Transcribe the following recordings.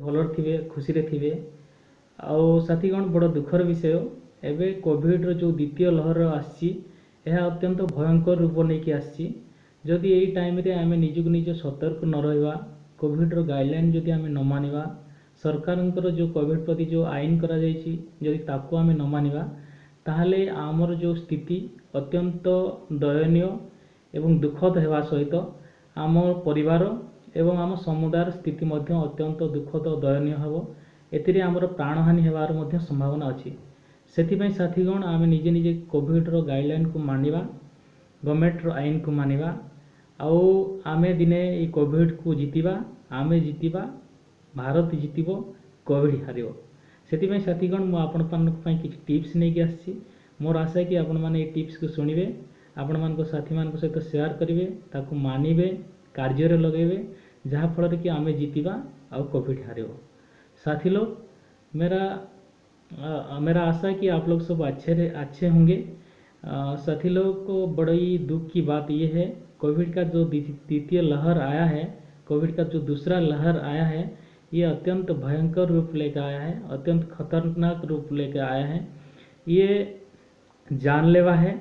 भलर थे खुशी थे आउ साथीगण बड़ दुखर विषय एवं कोविड जो द्वितीय लहर आसी अत्यंत भयंकर रूप नहीं आसी जदि यही टाइम रे आम निजक निज सतर्क न रहा कोविड गाइडलाइन जदि आम न मानिबा सरकार जो कोविड प्रति जो आईन करा जदि ताकू आम न मानिबा ताहले आमर जो स्थिति अत्यंत दयनीय एवं दुखद हेबा सहित आम परिवार एवं आम समुदायर स्थिति मध्य अत्यंत दुखद दयनीय हेबो एथिरे आमर प्राणहानि हेबार मध्य संभावना अच्छी से साथीगण आम निजे निजे कोविड गाइडलाइन को मानिबा गवर्नमेंट आईन को मानिबा आउ आमे दिने ये कोविड को जीतिबा आमे जीतिबा भारत जीतिबो कोविड हारिबो से साथीगण मु आपण पाई किछि टिप्स नहीं आसी मोर आशा है कि आपण माने ये टिप्स को सुनिबे आपण मान साथी मान सहित शेयर करेंगे ताकू मानिबे कार्य रे लगेबे जहाँ फल कि आमे जीतिबा आउ कोविड हारिबो साथी लोग मेरा आशा है कि आप लोग सब अच्छे होंगे। साथी लोग को बड़ी दुख की बात यह है कोविड का जो द्वितीय लहर आया है कोविड का जो दूसरा लहर आया है ये अत्यंत भयंकर रूप लेकर आया है अत्यंत खतरनाक रूप लेकर आया है। ये जानलेवा है।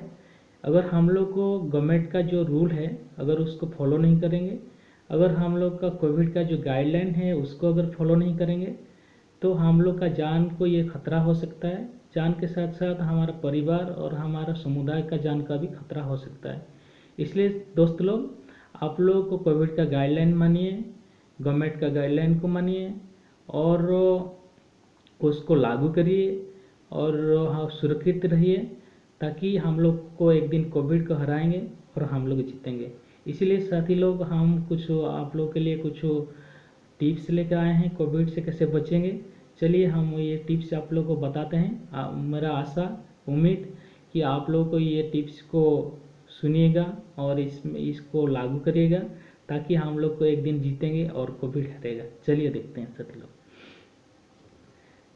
अगर हम लोग को गवर्नमेंट का जो रूल है अगर उसको फॉलो नहीं करेंगे अगर हम लोग का कोविड का जो गाइडलाइन है उसको अगर फॉलो नहीं करेंगे तो हम लोग का जान को ये खतरा हो सकता है। जान के साथ साथ हमारा परिवार और हमारा समुदाय का जान का भी खतरा हो सकता है। इसलिए दोस्त लोग आप लोगों को कोविड का गाइडलाइन मानिए गवर्नमेंट का गाइडलाइन को मानिए और उसको लागू करिए और सुरक्षित रहिए ताकि हम लोग को एक दिन कोविड को हराएंगे और हम लोग जीतेंगे। इसीलिए साथी लोग हम कुछ आप लोग के लिए कुछ टिप्स लेकर आए हैं कोविड से कैसे बचेंगे। चलिए हम ये टिप्स आप लोग को बताते हैं। मेरा आशा उम्मीद कि आप लोग को ये टिप्स को सुनिएगा और इसको लागू करिएगा ताकि हम लोग को एक दिन जीतेंगे और कोविड हटेगा। चलिए देखते हैं साथी लोग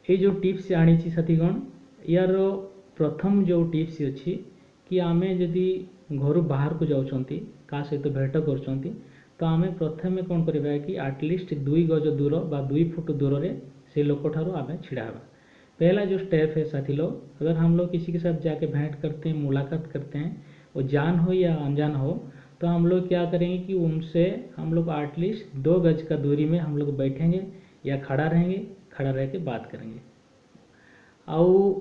ये जो टिप्स आनी साथीगण यार प्रथम जो टिप्स अच्छी कि आमे जदि घर बाहर को जाउछंती का सहित भेट करछंती तो आमे प्रथमे कौन करिबा कि एटलिस्ट 2 गज दूर बा 2 फुट दूर रे से लोक ठारू आमे छिड़ा हेबा। पहला जो स्टेप है साथी लोग अगर हम लोग किसी के साथ जाके भेंट करते हैं मुलाकात करते हैं वो जान हो या अनजान हो तो हम लोग क्या करेंगे कि उनसे हम लोग एटलीस्ट 2 गज का दूरी में हम लोग बैठेंगे या खड़ा रहेंगे खड़ा रह के बात करेंगे। आउ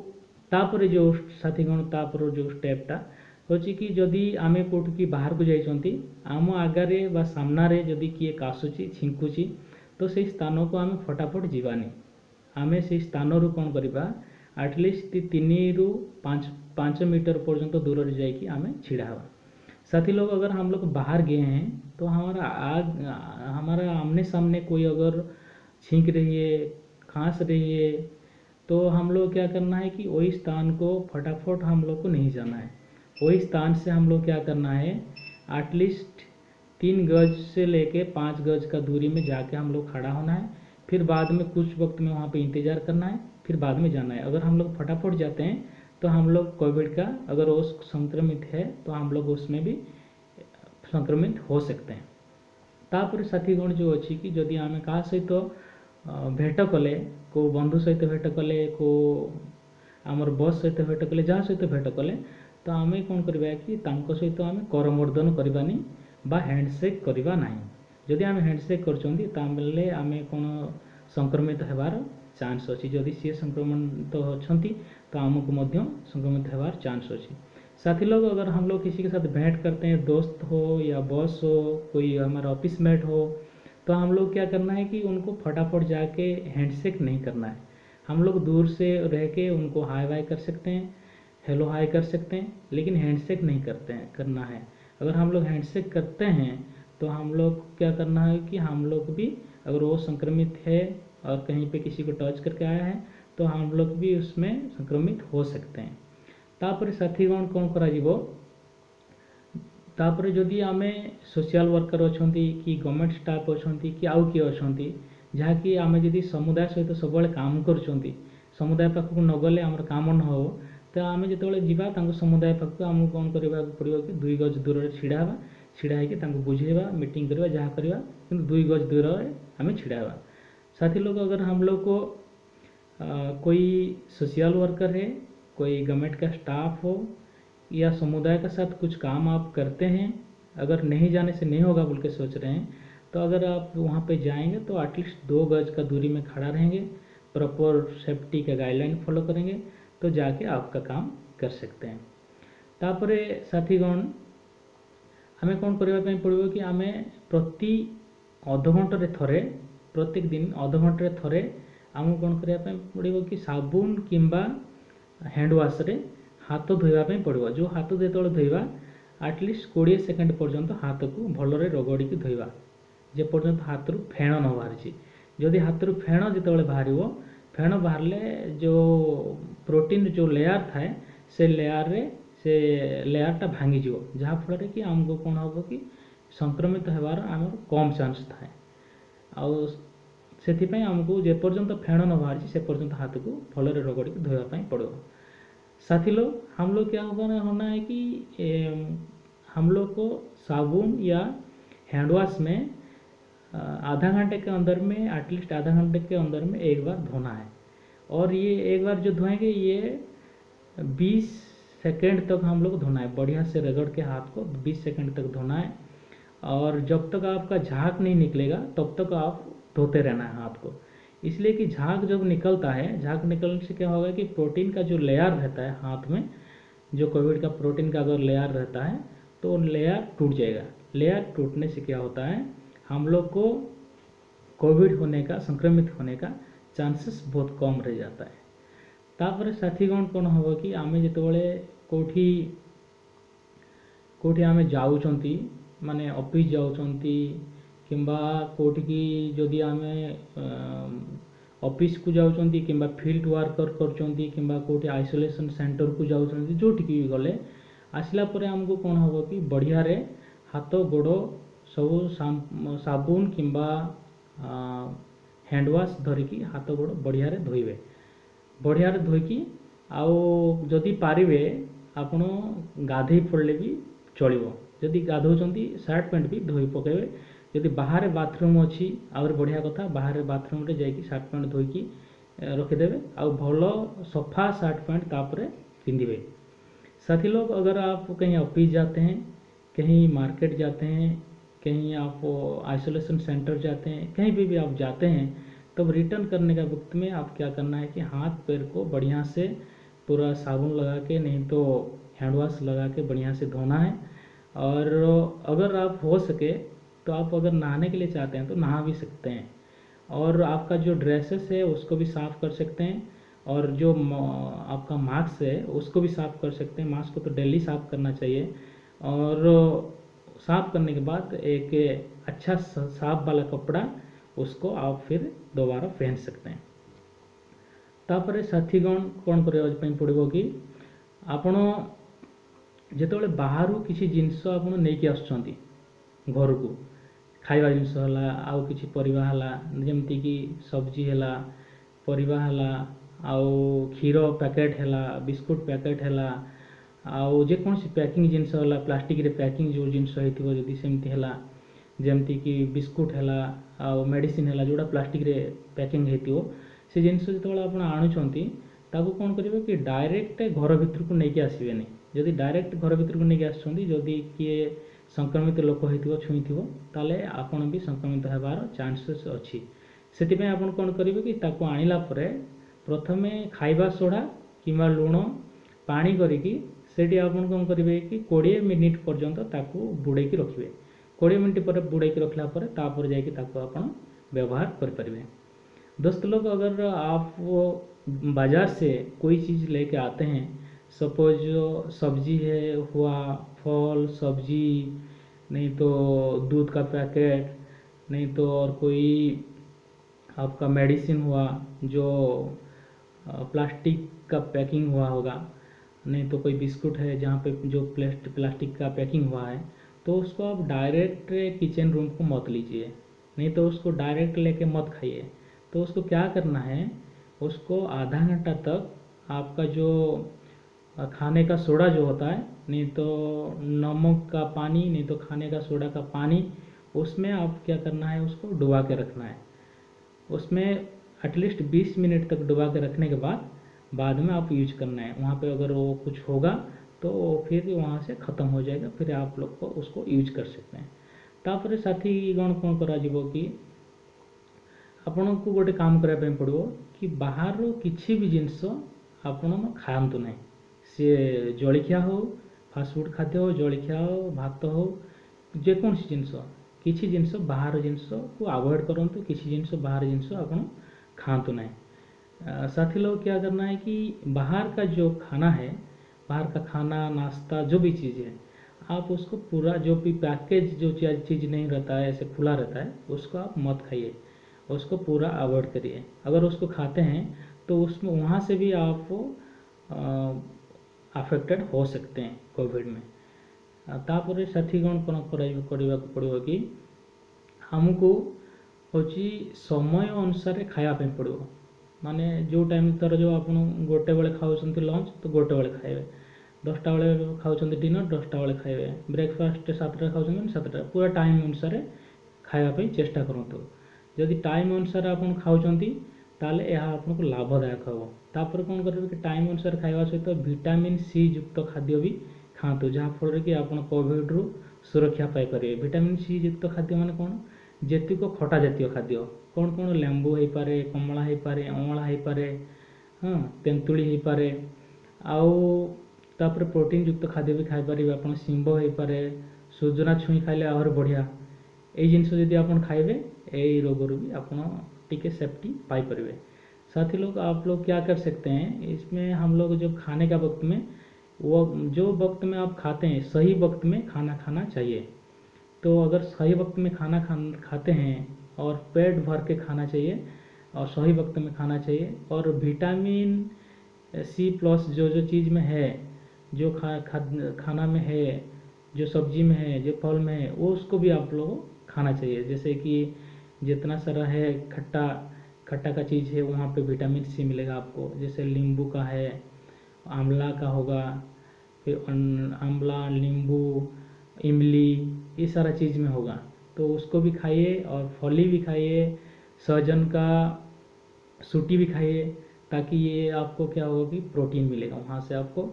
तापर जो साथीगण तापर जो स्टेपटा होची कि जदि आमे कोट की बाहर को जाइछंती आम आगारे बा सामनारे जदि किए कासुची छिंकुची तो से स्थान को आमे फटाफट जीवानी आमे से स्थान रु कौन करिबा एटलिस्ट 3 रु 5 मीटर पर्यंत दूर रे जाई कि आमे छिड़ा हवा। साथी लोग अगर हम लोग बाहर गए हैं तो हमारा आमने सामने कोई अगर छींक रही है खांस रही है तो हम लोग क्या करना है कि वही स्थान को फटाफट हम लोग को नहीं जाना है। वही स्थान से हम लोग क्या करना है एटलीस्ट 3 गज से लेके 5 गज का दूरी में जाके हम लोग खड़ा होना है। फिर बाद में कुछ वक्त में वहाँ पे इंतज़ार करना है फिर बाद में जाना है। अगर हम लोग फटाफट जाते हैं तो हम लोग कोविड का अगर वो संक्रमित है तो हम लोग उसमें भी संक्रमित हो सकते हैं। तापर साथीगण जो अच्छी कि जदि आम क्या सहित भेट कले को बंधु सहित भेट कले को आमर बस सहित भेट कले जहाँ सहित भेट कले तो आम कौन करवा कि तांको सहित आम करमर्दन करवानी बा हैंडसेक करवा नहीं। जदि आम हैंडसेक करछंती तामेले आम कौन संक्रमित हेबार चांस अच्छी जदि सी संक्रमित होछंती तो आमको मध्य संक्रमित हेबार चांस अच्छी। साथी लोग अगर हम लोग किसी के साथ भेंट करते हैं दोस्त हो या बॉस हो कोई हमारा ऑफिस मेट हो तो हम लोग क्या करना है कि उनको फटाफट जाके हैंडशेक नहीं करना है। हम लोग दूर से रह के उनको हाय बाय कर सकते हैं हेलो हाय कर सकते हैं लेकिन हैंडशेक नहीं करना है। अगर हम लोग हैंडशेक करते हैं तो हम लोग क्या करना है कि हम लोग भी अगर वो संक्रमित है और कहीं पे किसी को टच करके आया है तो हम लोग भी उसमें संक्रमित हो सकते हैं। तापर साथीगण कौन करा जीवो तापर जदि आमे सोशल वर्कर अछंती कि गवर्नमेंट स्टाफ अछंती कि आउ किए अछंती जहाँकि आमे जदि समुदाय सहित सब काम करुछंती समुदाय पाखक न गले आमर काम न हो तो आमे जतबेले जीवा तांको समुदाय पाखक आमको कौन करबा पड़िबो कि 2 गज दूर रे छिड़ा हेबा छिड़ा है कि तांको बुझेबा मीटिंग करबा जहाँ करबा किंतु 2 गज दूर रे आमे छिड़ा हेबा। साथी लोग, अगर हम लोग को कोई सोशल वर्कर है, कोई गवर्नमेंट का स्टाफ हो या समुदाय के साथ कुछ काम आप करते हैं, अगर नहीं जाने से नहीं होगा बोल के सोच रहे हैं, तो अगर आप वहाँ पे जाएंगे तो एटलीस्ट 2 गज का दूरी में खड़ा रहेंगे, प्रॉपर सेफ्टी का गाइडलाइन फॉलो करेंगे, तो जाके आपका काम कर सकते हैं। तापरे साथीगण, आमे कौन करबा ପାଇଁ पड़िबो कि आमे प्रति अध घंटे थरे, प्रत्येक दिन अध घंटे थरे आमको कौन करबा ପାଇଁ पड़िबो कि साबुन किंबा हैंड वाश रे हाथ धोइबा ପାଇଁ पड़िबो। जो हाथ जेतବେଳେ धोइबा एटलीस्ट 20 सेकेंड पर्यंत हाथ को भलरे रगड़ी की धोइबा, जे पर्यंत हाथ रु फेण न बाहरिछि। जदि हाथ रु फेण जेतବେଳେ बाहरिबो, फेण बाहरले जो प्रोटीन जो लेयर थाए से लेयर रे से लेयरटा भांगी जीवो, जहाँ फल कि आमको कौन हम कि संक्रमित होबार आम कम चांस थाए। से आमको जेपर्यंत फेण न बाहरी से पर्यंत हाथ को भलरे रगड़ी धोवाई पड़ो। साथी लोग, हम लोग क्या होना है कि हम लोग को साबुन या हैंड वॉश में आधा घंटे के अंदर में, एटलीस्ट आधा घंटे के अंदर में एक बार धोना है। और ये एक बार जो धोएंगे ये 20 सेकेंड तक हम लोग धोना है, बढ़िया से रगड़ के हाथ को 20 सेकेंड तक धोना है। और जब तक आपका झाग नहीं निकलेगा तब तक आप धोते रहना है हाथ को। इसलिए कि झाग जब निकलता है, झाग निकलने से क्या होगा कि प्रोटीन का जो लेयर रहता है हाथ में, जो कोविड का प्रोटीन का अगर लेयर रहता है तो लेयर टूट जाएगा। लेयर टूटने से क्या होता है, हम लोग को कोविड होने का, संक्रमित होने का चांसेस बहुत कम रह जाता है। तापर साथीगण कौन हम कि आमे जितेबाला कोठी आमे जाउचंती, माने ऑफिस जाउचंती किंबा कोठी जदि आमे ऑफिस को जाउचंती किंबा फील्ड वर्कर करचंती किंबा कोठी आइसोलेशन सेंटर को जाउचंती, जोठी की गले आसला परे हमको कौन हम कि बढ़िया रे हाथ गोड़ सब साबुन किंबा हैंड वॉश धरिकी हाथ गोड़ बढ़िया रे धोइबे। बढ़िया रे धोइकी आउ जदि पारिबे आपण गाधई पड़ले भी चलिबो। जदि गाधौचंती शर्ट पैंट भी धोई पकेबे। जदि बाहर बाथरूम अच्छी आउर बढ़िया कथा, बाहर बाथरूम रे जाइकी शर्ट पैंट धोइकी रखिदेवे, आउ भल सफा शर्ट पैंट तापरे पिंधिबे। साथी लोग, अगर आप कहीं ऑफिस जाते हैं, कहीं मार्केट जाते हैं, कहीं आप आइसोलेशन सेंटर जाते हैं, कहीं भी आप जाते हैं, तब रिटर्न करने का वक्त में आप क्या करना है कि हाथ पैर को बढ़िया से पूरा साबुन लगा के, नहीं तो हैंड वॉश लगा के बढ़िया से धोना है। और अगर आप हो सके तो आप अगर नहाने के लिए चाहते हैं तो नहा भी सकते हैं। और आपका जो ड्रेसेस है उसको भी साफ़ कर सकते हैं, और जो आपका मास्क है उसको भी साफ़ कर सकते हैं। मास्क को तो डेली साफ़ करना चाहिए, और साफ़ करने के बाद एक अच्छा साफ वाला कपड़ा उसको आप फिर दोबारा पहन सकते हैं। तापर साथीगण कौन करने पड़ो कि आपण जिते बाहर किसी जिनस आप नहीं आसुँच घर को, खाइबा जिनस है, आउ किसी परिवा है, जमती कि सब्जी है, परिवा है, आउ क्षीर पैकेट है, बिस्कुट पैकेट है, आउ जेकोसी पैकिंग जिनस है, प्लास्टिक रे पैकिंग जो जिनस होती सेमती है, जमती कि बिस्कुट है, आउ मेडिसिन है, जोड़ा प्लास्टिक रे पैकिंग होती से जिनस जो आप आणुंट ताको कौन करेंगे कि डायरेक्ट घर भीतर को लेकिन आसबेनि। जदि डायरेक्ट घर भीतर को लेकिन आसुँच, किए संक्रमित लोक हो छुई ताले आपन भी संक्रमित होबार चांसेस अच्छी। से आपन कौन करेंगे कि ताको आनिला परे प्रथमे खाइबा सोडा किंबा लुण पानी करिकी सेठी आपन कौन करेंगे कि 20 मिनिट पर्यंत ताको बुड़े की रखिए। 20 मिनिट पर बुड़े की रखला परे तापर जाके ताको आपन व्यवहार करें। दोस्त लोग, अगर आप वो बाज़ार से कोई चीज़ लेके आते हैं, सपोज सब्जी है हुआ, फल सब्जी, नहीं तो दूध का पैकेट, नहीं तो और कोई आपका मेडिसिन हुआ जो प्लास्टिक का पैकिंग हुआ होगा, नहीं तो कोई बिस्कुट है जहाँ पे जो प्लास्टिक का पैकिंग हुआ है, तो उसको आप डायरेक्ट किचन रूम को मत लीजिए, नहीं तो उसको डायरेक्ट लेके मत खाइए। तो उसको क्या करना है, उसको आधा घंटा तक आपका जो खाने का सोडा जो होता है, नहीं तो नमक का पानी, नहीं तो खाने का सोडा का पानी, उसमें आप क्या करना है, उसको डुबा के रखना है। उसमें एटलीस्ट 20 मिनट तक डुबा के रखने के बाद में आप यूज करना है। वहाँ पे अगर वो कुछ होगा तो फिर वहाँ से ख़त्म हो जाएगा, फिर आप लोग को उसको यूज कर सकते हैं। तापर साथीगण कौन कराଯିବ कि ଆପଣଙ୍କୁ ଗୋଟେ କାମ କରିବା ପାଇଁ ପଡ଼ିବ कि ବାହାରର କିଛି ବି ଜିନିଷ ଆପଣ ଖାଆନ୍ତୁ ନାହିଁ। ସିଏ ଜଳଖିଆ ହଉ, ଫାଷ୍ଟଫୁଡ଼ ଖାଦ୍ୟ ହଉ, ଜଳଖିଆ ହଉ, ଭାତ ହଉ, ଯେକୌଣସି ଜିନିଷ, किसी जिनस बाहर जिनस को अवॉइड करंतु, किसी जिनस बाहर जिनस आपण खातु नहीं। साथी लोग क्या करना है कि बाहर का जो खाना है, बाहर का खाना नाश्ता जो भी चीज़ है, आप उसको पूरा जो भी पैकेज जो चीज़ नहीं रहता है, ऐसे खुला रहता है, उसको आप मत खाइए, उसको पूरा अवॉइड करिए। अगर उसको खाते हैं तो उसमें वहाँ से भी आप अफेक्टेड हो सकते हैं कोविड में। तापर साथीगण कौन करने पड़ो कि आमको हूँ समय अनुसार खायापी पड़ो। माने जो टाइम तर जो आप गोटे बेले खाऊँ लंच तो गोटे बेले खाइबे, 10टा बेले खाऊँ डिनर 10टा बेले खाइबे, ब्रेकफास्ट 7टा खाऊँ 7टा, पूरा टाइम अनुसार खायापी चेष्टा करूँ। जदि टाइम अनुसार आप खाऊँ ताले यह आपको लाभदायक हम। तापर कौन करेंगे कि टाइम अनुसार खावा सहित विटामिन सी युक्त खाद्य भी खातु, जहाँफल कि आप कोविड रु सुरक्षा पाइपर। विटामिन सी युक्त खाद्य मान कौन, जेतिक खटा जातीय खाद्य कौन कौन, लेंबू हो पारे, कमला हो पारे, अँला हो पारे, हाँ तेंतुली हो पारे, आउे प्रोटीन युक्त खाद्य भी खाईपर। आप शिंब हो पारे, सुजना छुई खाइले आहर बढ़िया। ये जिनस जदि आप खाइबे यही रोग भी आप टिके सेफ्टी पाइपर। साथी लोग आप लोग क्या कर सकते हैं, इसमें हम लोग जब खाने का वक्त में, वो जो वक्त में आप खाते हैं सही वक्त में खाना खाना चाहिए। तो अगर सही वक्त में खाना खाते हैं और पेट भर के खाना चाहिए और सही वक्त में खाना चाहिए, और विटामिन सी प्लस जो जो चीज़ में है, जो खाना में है, जो सब्जी में है, जो फल में है, वो उसको भी आप लोग खाना चाहिए। जैसे कि जितना सारा है खट्टा का चीज़ है, वहाँ पे विटामिन सी मिलेगा आपको। जैसे नींबू का है, आंवला का होगा, फिर आंवला, नींबू, इमली, ये सारा चीज़ में होगा, तो उसको भी खाइए। और फली भी खाइए, सहजन का सूटी भी खाइए, ताकि ये आपको क्या होगा कि प्रोटीन मिलेगा वहाँ से आपको,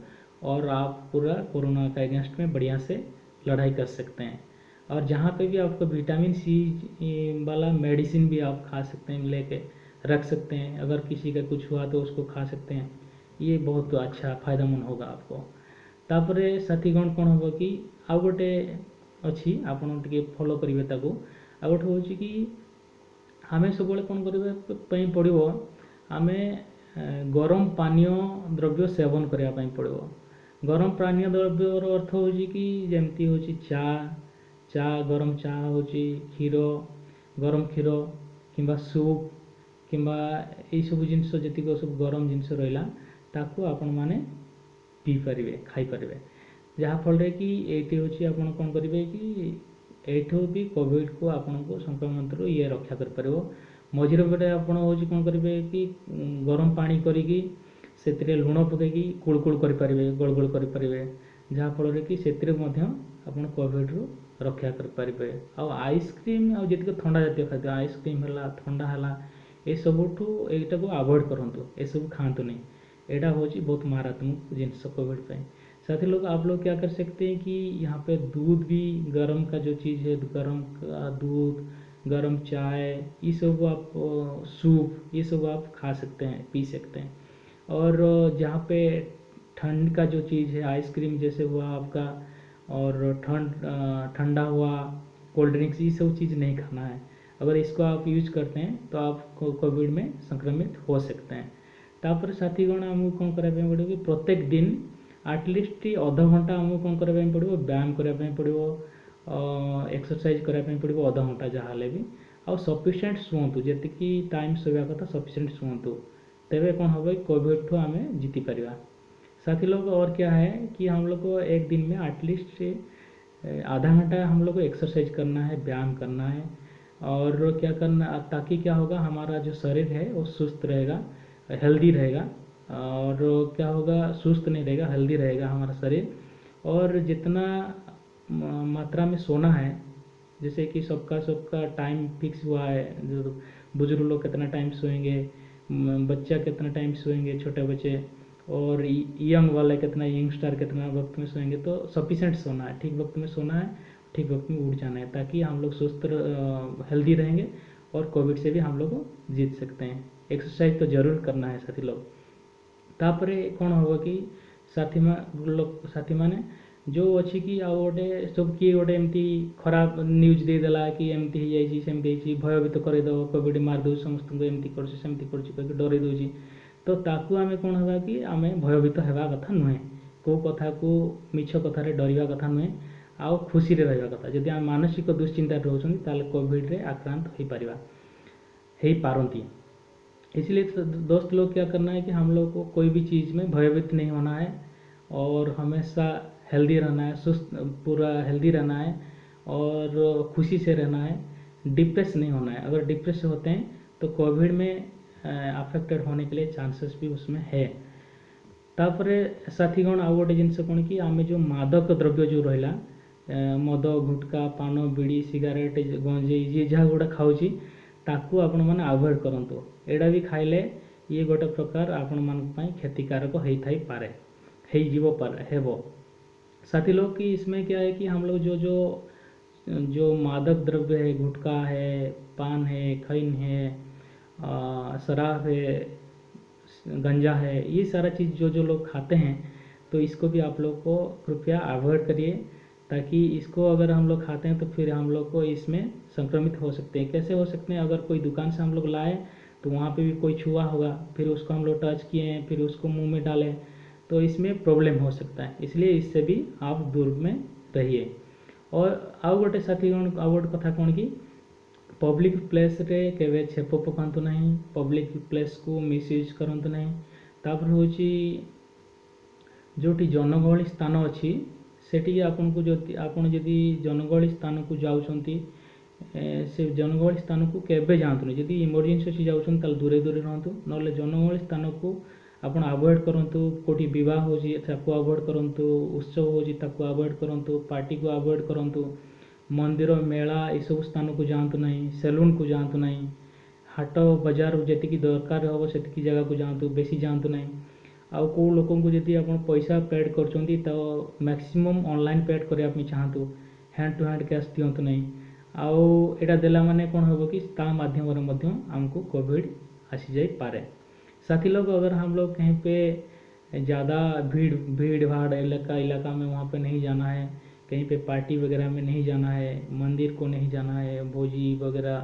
और आप पूरा कोरोना का अगेंस्ट में बढ़िया से लड़ाई कर सकते हैं। और जहाँ पे भी आपको विटामिन सी वाला मेडिसिन भी आप खा सकते हैं, लेके रख सकते हैं। अगर किसी का कुछ हुआ तो उसको खा सकते हैं, ये बहुत अच्छा फायदामंद होगा आपको। तापरे साथीगण कौन होगा कि आउ गोटे अच्छी आपण टिके फॉलो करेंगे ताको। आ गोटे हूँ कि आम सब कौन करने पड़ो, आम गरम पानीय द्रव्य सेवन करने पड़ो। गरम पानीय द्रव्यर अर्थ हूँ कि जमती हूँ चा गरम चा हूँ, क्षीर गरम क्षीर किंबा सूप किंबा यही सब जिनस जीक सब गरम जिनस रहा ताकू आपण मैंने पी पारे खाई पारे, जहाँफल कि ये हूँ आप कौन करेंगे कि एठू भी कोविड को आपन को संक्रमण ये रक्षा कर। मझे बेटे आपड़ हूँ कौन करेंगे कि गरम पानी करी से लुण पकईकि कुलकुल करेंगे, गोल गोल करेंगे, जहाँफल कि से आप कोविड रु रक्षा करेंगे। आइसक्रीम आ जीत ठंडा जातीय खाद्य, आइसक्रीम है, ठंडा है, ये सबुठू यहीटा को अवॉइड करूँ, ये सब खातु नहीं। यहाँ हूँ बहुत मारात्मक जिनस कोविड पे। साथ ही लोग आप लोग क्या कर सकते हैं कि यहाँ पे दूध भी, गर्म का जो चीज़ है, गर्म का दूध, गर्म चाय, ये सब आप सूप, ये सब आप खा सकते हैं, पी सकते हैं। और जहाँ पे ठंड का जो चीज़ है, आइसक्रीम जैसे हुआ आपका, और ठंडा हुआ, कोल्ड ड्रिंक्स, ये सब चीज़ नहीं खाना है। अगर इसको आप यूज करते हैं तो आप कोविड में संक्रमित हो सकते हैं। तापर साथीगण आमको कौन कराया पड़ो कि प्रत्येक दिन एटलिस्ट आधा घंटा आमको कौन कराया पड़ो, व्यायाम कराया पड़ो, एक्सरसाइज कराया पड़ो आधा घंटा जहाँ भी। आउ सफिशिएंट शुंतु, जी टाइम सोया कथा सफिशिएंट शुंतु, तेरे कौन हम कोविड ठू आम जीति पार। साथी लोग और क्या है कि हम लोग को एक दिन में एटलिस्ट आधा घंटा हम लोग को एक्सरसाइज करना है, व्यायाम करना है। और क्या करना, ताकि क्या होगा, हमारा जो शरीर है वो सुस्त रहेगा, हेल्दी रहेगा। और क्या होगा, सुस्त नहीं रहेगा, हेल्दी रहेगा हमारा शरीर। और जितना मात्रा में सोना है, जैसे कि सबका टाइम फिक्स हुआ है, जो बुजुर्ग लोग कितना टाइम सोएंगे, बच्चा कितना टाइम सोएंगे, छोटे बच्चे, और यंग वाले कितना, यंगस्टर कितना वक्त में सोएंगे। तो सफिशेंट सोना है, ठीक वक्त में सोना है, ठीक वक्त में उठ जाना है, ताकि हम लोग स्वस्थ हेल्दी रहेंगे और कोविड से भी हम लोग जीत सकते हैं। एक्सरसाइज तो जरूर करना है साथी लोग। तापरे कौन होगा कि साथी माने जो अच्छी कि आउ गोटे सब किए गोटे एमती खराब न्यूज देदेला कि एमती हो जाइए सेमती हो भयभीत करदेव, कोविड मारदे समस्त एमती करमती कर डर दूसरी। तो ताकू आमे कौन होगा कि आमे भयभीत होगा कथा नुहे, को कथा को मिछ कथार डरवा कथा नुहे, आउ खुशी रे रहा कथा। जदि आम मानसिक दुश्चिंता रोचते ताले कोविड रे आक्रांत हो पारती। इसलिए दोस्त लोग क्या करना है कि हम लोग को कोई भी चीज़ में भयभीत नहीं होना है और हमेशा हेल्दी रहना है, सुस्त पूरा हेल्दी रहना है और खुशी से रहना है, डिप्रेस नहीं होना है। अगर डिप्रेस होते हैं तो कोविड में अफेक्टेड होने के लिए चांसेस भी उसमें है। तापरे साथीगण आउ गोटे जिनस कौन कि आम जो मादक द्रव्य जो रहा मद, गुटका, पान, बीड़ी, सिगारेट, गंजेई जी जहाँ गुड़ा खाऊँगी ताकू आपण मैंने अवॉइड करंतु। एडा भी खाइले ये गोटे प्रकार आपण मान क्षतिकारक होई पारे, हेबो। साथी लोग कि इसमें क्या है कि हम लोग जो मादक द्रव्य है, गुटखा है, पान है, खैन है, शराब है, गंजा है, ये सारा चीज़ जो लोग खाते हैं तो इसको भी आप लोग को कृपया अवॉइड करिए, ताकि इसको अगर हम लोग खाते हैं तो फिर हम लोग को इसमें संक्रमित हो सकते हैं। कैसे हो सकते हैं? अगर कोई दुकान से हम लोग लाए तो वहाँ पे भी कोई छुआ होगा, फिर उसको हम लोग टच किए हैं, फिर उसको मुंह में डालें, तो इसमें प्रॉब्लम हो सकता है। इसलिए इससे भी आप दूर में रहिए। और आउ गोटे साथी आउ गोटे कथा कौन कि पब्लिक प्लेस रे केवे छेप पकातु नहीं, पब्लिक प्लेस को मिसयूज करंतु नहीं। तापर होची जोटी जनगहली स्थान अच्छी सेठी आपन को जदि जनगहली स्थान को जाउछंती से जनगहली स्थान को केबे जातु नहीं। जदि इमरजेंसी अच्छी जाउछन ताल दूरे दूरे रहंतु, नले जनगहली स्थान को आपण अवॉइड करंतु। कोटी विवाह होची ताकू अवॉइड करंतु, उत्सव होची ताकू अवॉइड करंतु, पार्टी को अवॉइड करंतु, मंदिर मेला ये सब स्थान को जातु नहीं, सैलून को जातु नहीं, हाट बजार जी दरकार हम से जगह को जातु, बेसी जातु नहीं। आउ को लोकों को जदि आप पैसा पेड करचंती तो मैक्सिमम ऑनलाइन पेड करने चाहतु, हैंड टू हैंड कैश दिंतु नहीं। आउ एटा देला माने कौन होबो कि ता माध्यम हमको कोविड आसी जाई पारे। साथी लोग अगर हम लोग कहीं पे ज़्यादा भीड़ भाड़ इलाका में वहाँ पे नहीं जाना है, कहीं पे पार्टी वगैरह में नहीं जाना है, मंदिर को नहीं जाना है, भोजी वगैरह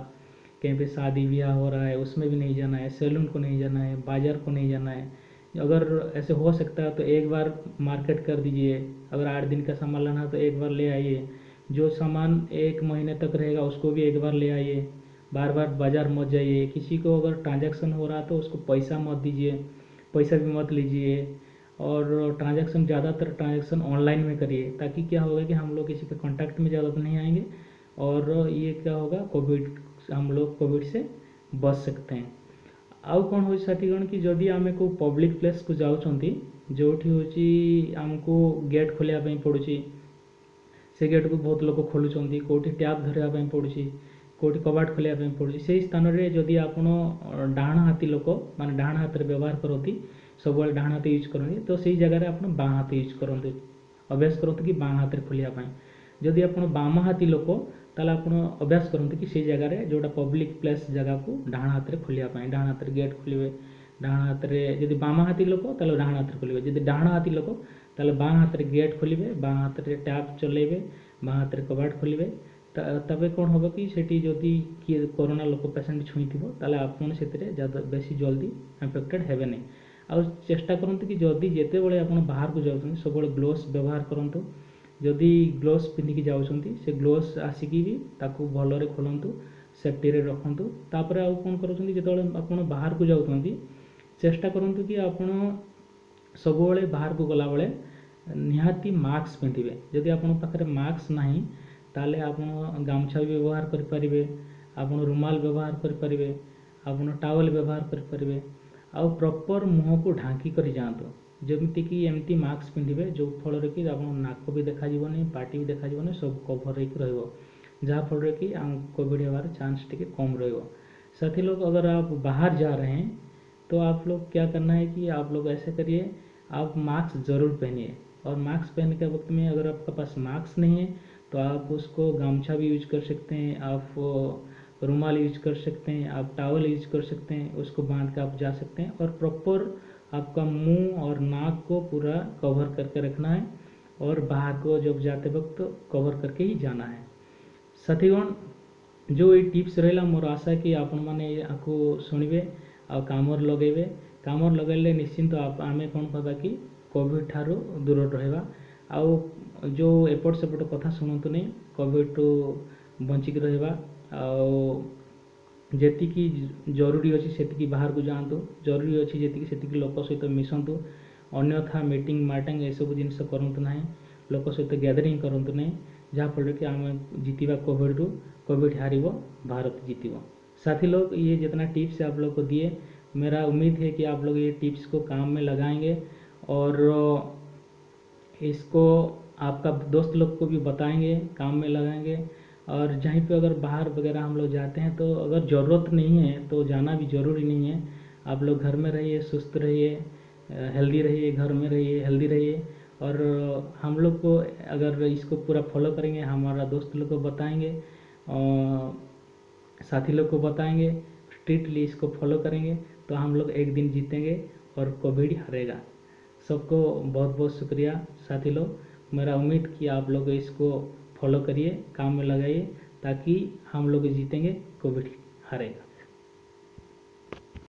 कहीं पे शादी ब्याह हो रहा है उसमें भी नहीं जाना है, सैलून को नहीं जाना है, बाज़ार को नहीं जाना है। अगर ऐसे हो सकता है तो एक बार मार्केट कर दीजिए। अगर 8 दिन का सामान लाना है तो एक बार ले आइए, जो सामान 1 महीने तक रहेगा उसको भी एक बार ले आइए। बार बार बाज़ार मत जाइए। किसी को अगर ट्रांजैक्शन हो रहा तो उसको पैसा मत दीजिए, पैसा भी मत लीजिए। और ट्रांजैक्शन ज़्यादातर ट्रांजैक्शन ऑनलाइन में करिए, ताकि क्या होगा कि हम लोग किसी के कांटेक्ट में ज़्यादा तो नहीं आएंगे और ये क्या होगा हम लोग कोविड से बच सकते हैं। आउ कौन हो साथीगण कि जदि आमे को पब्लिक प्लेस को जाउछंती जोठी होची हमको गेट खोलिया पई पड़ुची, से गेट को बहुत लोग खोलुचंती, कोठी टैप धरिया पई पड़ुची, कोठी कबाट खोलिया पई पड़ुची। से स्थान रे जदि आपण डाहाण हाथी लोक माने डाहाण हाथ रे व्यवहार करती, सब डाहाण हाथ यूज करती, तो से जगह आपण बाँ हाथ यूज करते, अभ्यास करते कि बाँ हाथ रे खोलिया पई। जदि आपण बाम हाथी लोक ताले आपण अभ्यास करते कि से जगह रे जोटा पब्लिक प्लेस जगह को डाहाण हाथ रे खोलिया पई, डाहाण हाथ रे गेट खोलिबे, डाहाण हाथ रे जदि बाम हाथी लोक ताले डाहाण हाथ रे खोलिबे, जदि डाहाण हाथी लोक ताले बाँ हाथ रे गेट खोलिबे, बाँ हाथ रे टैप चलेबे, बाँ हाथ रे कबाट खोलिबे। तबे कौन होगा कि सेठी जदि किए कोरोना लोक पेसेंट छुईथिबो ताले आपण सेतरे ज्यादा बेसी जल्दी अफेक्टेड हेबे नहीं। आउ चेष्टा करंतु कि जदि जेते बेले आपण बाहर को जाउछन सब बेले ग्लोव्स व्यवहार करंतु। जदि ग्लोव्स पिंधिकी जाउछंती से ग्लोव्स आसिकी भी ताकू भलरे खोलंतु, सेफ्टी रे रखंतु। तापरे आउ कोन करछंती जेतेबेले आपण बाहर को जाउछंती चेष्टा करंतु कि आपण सब बेले बाहर को गला बेले निहाती मास्क पिंधिबे। जदि आपण पाखरे मास्क नाही ताले आपण गामछा भी व्यवहार करें, आप रुमाल व्यवहार करें, आप टावल व्यवहार करें। आउ प्रॉपर मुँह को ढांकी कर जातु, जमीती कि एमती मास्क पिंधिबे जो फल कि नाक भी देखा पार्टी भी देखा सब कभर हो जहाँफल कि कोविड होवार चांस टे कम रहिबो। साथी लोग, अगर आप बाहर जा रहे हैं तो आप लोग क्या करना है कि आप लोग ऐसे करिए, आप मास्क ज़रूर पहनिए। और मास्क पहनने के वक्त में अगर आपके पास मास्क नहीं है तो आप उसको गमछा भी यूज कर सकते हैं, आप रुमाल यूज कर सकते हैं, आप टॉवल यूज कर सकते हैं, उसको बांध के आप जा सकते हैं। और प्रॉपर आपका मुंह और नाक को पूरा कवर करके रखना है और बाहर को जब जाते वक्त तो कवर करके ही जाना है। साथीगण, जो ये टिप्स रहा मोर आशा कि आपण मैंने आपको शुणवे आ कामर लगेबे। कामर लगेले निश्चिंत आमे कौन कहबा कि कोविड ठारू दूर रहिबा। आउ जो एपट सेपट कथा शुणुतु नहीं, कोविड टू बंचिक रहिबा। जेतिकी जरूरी अच्छी सेतिकी बाहर को जातु, जरूरी अच्छी जेतिकी सेतिकी लोक सहित मिसतु, अन्यथा मीटिंग माटिंग ये सब जिनस करंतु नहीं, लोक सहित गैदरिंग करंतु नहीं, जहाँफल कि आम जीतिबा कोविड रु, कोविड हारिब, भारत जीतिब। साथी लोग, ये जितना टिप्स आप लोग को दिए, मेरा उम्मीद है कि आप लोग ये टिप्स को काम में लगाएंगे और इसको आपका दोस्त लोग को भी बताएंगे, काम में लगाएंगे। और जहीं पे अगर बाहर वगैरह हम लोग जाते हैं तो अगर ज़रूरत नहीं है तो जाना भी ज़रूरी नहीं है। आप लोग घर में रहिए, सुस्त रहिए, हेल्दी रहिए, घर में रहिए, हेल्दी रहिए। और हम लोग को अगर इसको पूरा फॉलो करेंगे, हमारा दोस्त लोग को बताएंगे, साथी लोग को बताएंगे, स्ट्रिक्टली इसको फॉलो करेंगे तो हम लोग एक दिन जीतेंगे और कोविड हारेगा। सबको बहुत बहुत शुक्रिया साथी लोग। मेरा उम्मीद कि आप लोग इसको फॉलो करिए, काम में लगाइए, ताकि हम लोग जीतेंगे, कोविड हारेगा।